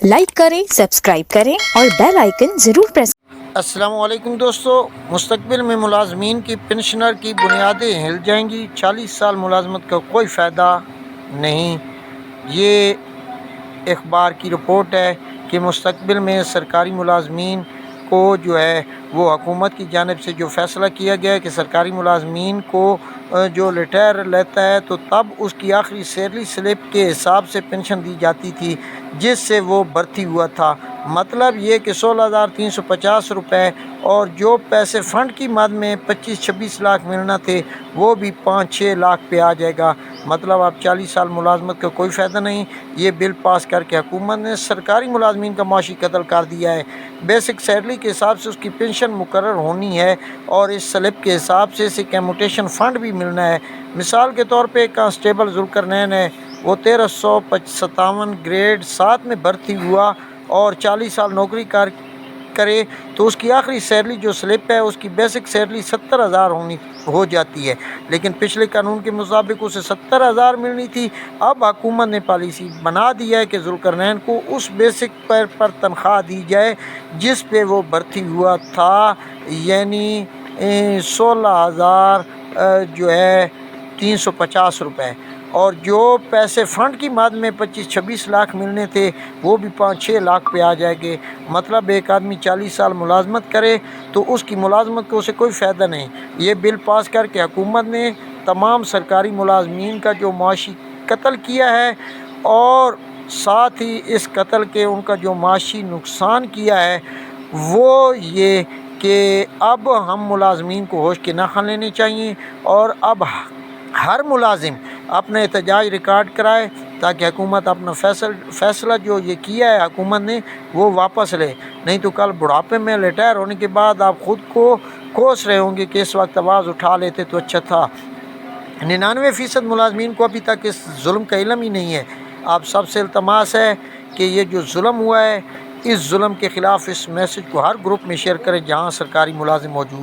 Like करें, subscribe करें और बेल आइकन ज़रूर प्रेस। अस्सलामुअलैकुम दोस्तों, मुस्तकबिल में मुलाजमीन की पेंशनर की बुनियादें हिल जाएंगी। 40 साल मुलाजमत का कोई फ़ायदा नहीं। ये अखबार की रिपोर्ट है कि मुस्तकबिल में सरकारी मुलाजमीन को जो है वो हुकूमत की जानिब से जो फ़ैसला किया गया है कि सरकारी मुलाजमीन को जो रिटायर लेता है तो तब उसकी आखिरी सैलरी स्लिप के हिसाब से पेंशन दी जाती थी जिससे वो भर्ती हुआ था। मतलब ये कि 16,350 रुपये और जो पैसे फ़ंड की मद में 25-26 लाख मिलना थे वो भी 5-6 लाख पे आ जाएगा। मतलब अब 40 साल मुलाजमत का कोई फ़ायदा नहीं। ये बिल पास करके हुकूमत ने सरकारी मुलाजमीन का माशी कत्ल कर दिया है। बेसिक सैलरी के हिसाब से उसकी पेंशन मुकर्रर होनी है और इस स्लिप के हिसाब से इसे कम्यूटेशन फ़ंड भी मिलना है। मिसाल के तौर पे कांस्टेबल जुल्करनैन है, वो 1357 ग्रेड 7 में भर्ती हुआ और 40 साल नौकरी करे तो उसकी आखिरी सैलरी जो स्लिप है उसकी बेसिक सैलरी 70,000 हो जाती है, लेकिन पिछले कानून के मुताबिक उसे 70,000 मिलनी थी। अब हुकूमत ने पॉलिसी बना दिया है कि जुल्करनैन को उस बेसिक पर तनख्वाह दी जाए जिस पे वो भर्ती हुआ था, यानी 16,000 जो है 350 रुपये, और जो पैसे फ़ंड की मद में 25-26 लाख मिलने थे वो भी 5-6 लाख पे आ जाएंगे। मतलब एक आदमी 40 साल मुलाजमत करे तो उसकी मुलाजमत को उसे कोई फ़ायदा नहीं। ये बिल पास करके हुकूमत ने तमाम सरकारी मुलाजमीन का जो माशी कत्ल किया है और साथ ही इस कत्ल के उनका जो माशी नुकसान किया है वो ये कि अब हम मुलाजमीन को होश के नाखन लेने चाहिए और अब हर मुलाजिम अपना एहतजाज रिकॉर्ड कराए ताकि हुकूमत अपना फ़ैसला जो ये किया है हुकूमत ने वो वापस ले। नहीं तो कल बुढ़ापे में रिटायर होने के बाद आप ख़ुद को कोस रहे होंगे कि इस वक्त आवाज़ उठा लेते तो अच्छा था। 99% मुलाजमीन को अभी तक इस जुल्म का इल्म ही नहीं है। आप सबसे इल्तमास है कि ये जो जुल्म हुआ है इस जुल्म के ख़िलाफ़ इस मैसेज को हर ग्रुप में शेयर करें जहाँ सरकारी मुलाजिम मौजूद।